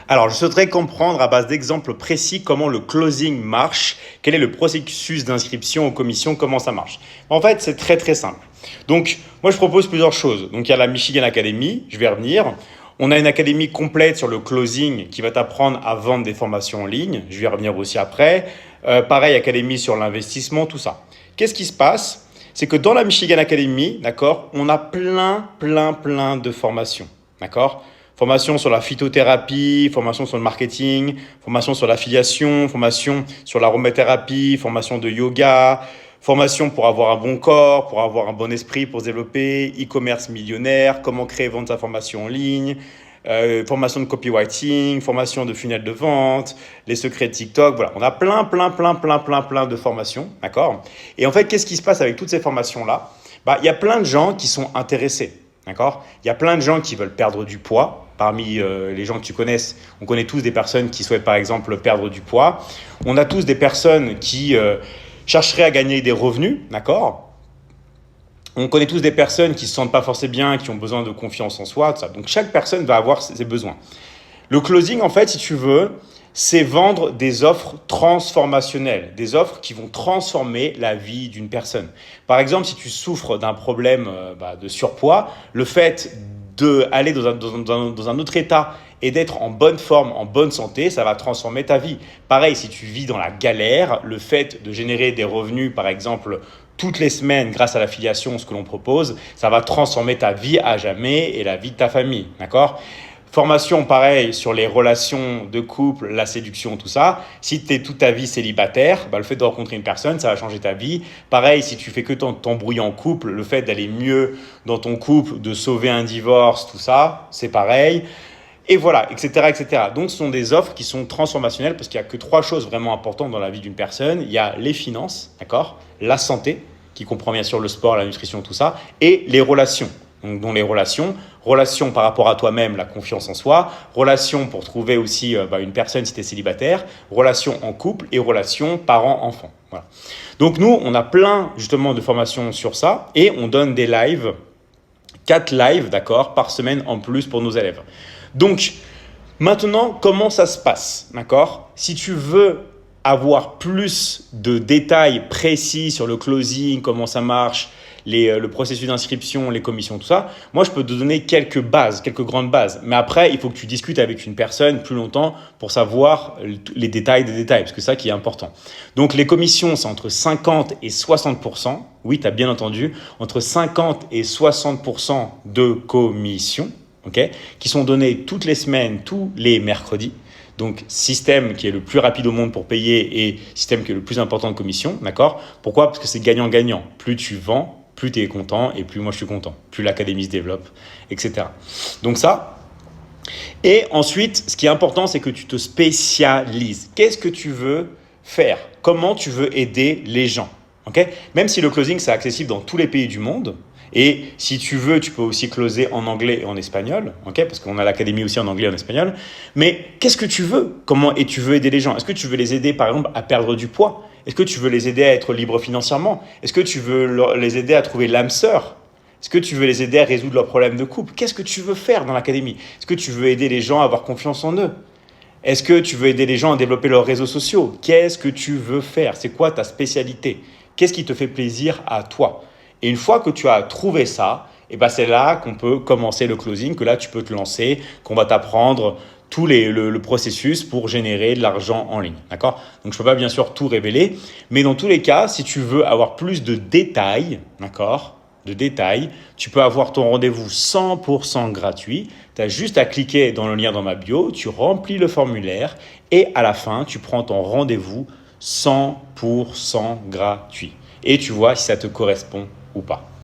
Alors, je souhaiterais comprendre à base d'exemples précis comment le closing marche, quel est le processus d'inscription aux commissions, comment ça marche. En fait, c'est très très simple. Donc, moi, je propose plusieurs choses. Donc, il y a la Michigan Academy, je vais revenir. On a une académie complète sur le closing qui va t'apprendre à vendre des formations en ligne. Je vais y revenir aussi après. Pareil, académie sur l'investissement, tout ça. Qu'est-ce qui se passe? C'est que dans la Michigan Academy, d'accord, on a plein de formations, d'accord? Formation sur la phytothérapie, formation sur le marketing, formation sur l'affiliation, formation sur l'aromathérapie, formation de yoga, formation pour avoir un bon corps, pour avoir un bon esprit, pour se développer, e-commerce millionnaire, comment créer et vendre sa formation en ligne, formation de copywriting, formation de funnel de vente, les secrets de TikTok. Voilà, on a plein de formations, d'accord? Et en fait, qu'est-ce qui se passe avec toutes ces formations-là? Il y a plein de gens qui sont intéressés, d'accord? Il y a plein de gens qui veulent perdre du poids. Parmi les gens que tu connaisses, on connaît tous des personnes qui souhaitent par exemple perdre du poids. On a tous des personnes qui chercheraient à gagner des revenus, d'accord? On connaît tous des personnes qui ne se sentent pas forcément bien, qui ont besoin de confiance en soi, tout ça. Donc chaque personne va avoir ses besoins. Le closing, en fait, si tu veux, c'est vendre des offres transformationnelles, des offres qui vont transformer la vie d'une personne. Par exemple, si tu souffres d'un problème de surpoids, le fait d'aller dans un autre état et d'être en bonne forme, en bonne santé, ça va transformer ta vie. Pareil, si tu vis dans la galère, le fait de générer des revenus, par exemple, toutes les semaines grâce à l'affiliation, ce que l'on propose, ça va transformer ta vie à jamais et la vie de ta famille, d'accord ? Formation, pareil, sur les relations de couple, la séduction, tout ça. Si tu es toute ta vie célibataire, le fait de rencontrer une personne, ça va changer ta vie. Pareil, si tu fais que t'embrouiller en couple, le fait d'aller mieux dans ton couple, de sauver un divorce, tout ça, c'est pareil. Et voilà, etc. Donc, ce sont des offres qui sont transformationnelles parce qu'il n'y a que 3 choses vraiment importantes dans la vie d'une personne. Il y a les finances, d'accord ? La santé, qui comprend bien sûr le sport, la nutrition, tout ça, et les relations. Donc, dans les relations par rapport à toi-même, la confiance en soi, relations pour trouver aussi une personne si tu es célibataire, relations en couple et relations parents-enfants. Voilà. Donc nous, on a plein justement de formations sur ça et on donne des lives, 4 lives, d'accord, par semaine en plus pour nos élèves. Donc maintenant, comment ça se passe, d'accord ? Si tu veux avoir plus de détails précis sur le closing, comment ça marche, le processus d'inscription, les commissions, tout ça, moi, je peux te donner quelques grandes bases. Mais après, il faut que tu discutes avec une personne plus longtemps pour savoir les détails des détails, parce que c'est ça qui est important. Donc, les commissions, c'est entre 50 et 60%. Oui, tu as bien entendu, entre 50 et 60% de commissions, okay, qui sont données toutes les semaines, tous les mercredis. Donc, système qui est le plus rapide au monde pour payer et système qui est le plus important de commission, d'accord ? Pourquoi ? Parce que c'est gagnant-gagnant. Plus tu vends, plus tu es content et plus moi je suis content. Plus l'académie se développe, etc. Donc ça. Et ensuite, ce qui est important, c'est que tu te spécialises. Qu'est-ce que tu veux faire ? Comment tu veux aider les gens ? Okay ? Même si le closing, c'est accessible dans tous les pays du monde, et si tu veux, tu peux aussi closer en anglais et en espagnol, okay, parce qu'on a l'académie aussi en anglais et en espagnol. Mais qu'est-ce que tu veux ? Et tu veux aider les gens ? Est-ce que tu veux les aider, par exemple, à perdre du poids ? Est-ce que tu veux les aider à être libres financièrement ? Est-ce que tu veux les aider à trouver l'âme sœur ? Est-ce que tu veux les aider à résoudre leurs problèmes de couple ? Qu'est-ce que tu veux faire dans l'académie ? Est-ce que tu veux aider les gens à avoir confiance en eux ? Est-ce que tu veux aider les gens à développer leurs réseaux sociaux ? Qu'est-ce que tu veux faire ? C'est quoi ta spécialité ? Qu'est-ce qui te fait plaisir à toi ? Et une fois que tu as trouvé ça, c'est là qu'on peut commencer le closing, que là tu peux te lancer, qu'on va t'apprendre tout le processus pour générer de l'argent en ligne. D'accord ? Donc je ne peux pas bien sûr tout révéler, mais dans tous les cas, si tu veux avoir plus de détails, d'accord ? Tu peux avoir ton rendez-vous 100% gratuit. Tu as juste à cliquer dans le lien dans ma bio, tu remplis le formulaire et à la fin, tu prends ton rendez-vous 100% gratuit. Et tu vois si ça te correspond ou pas.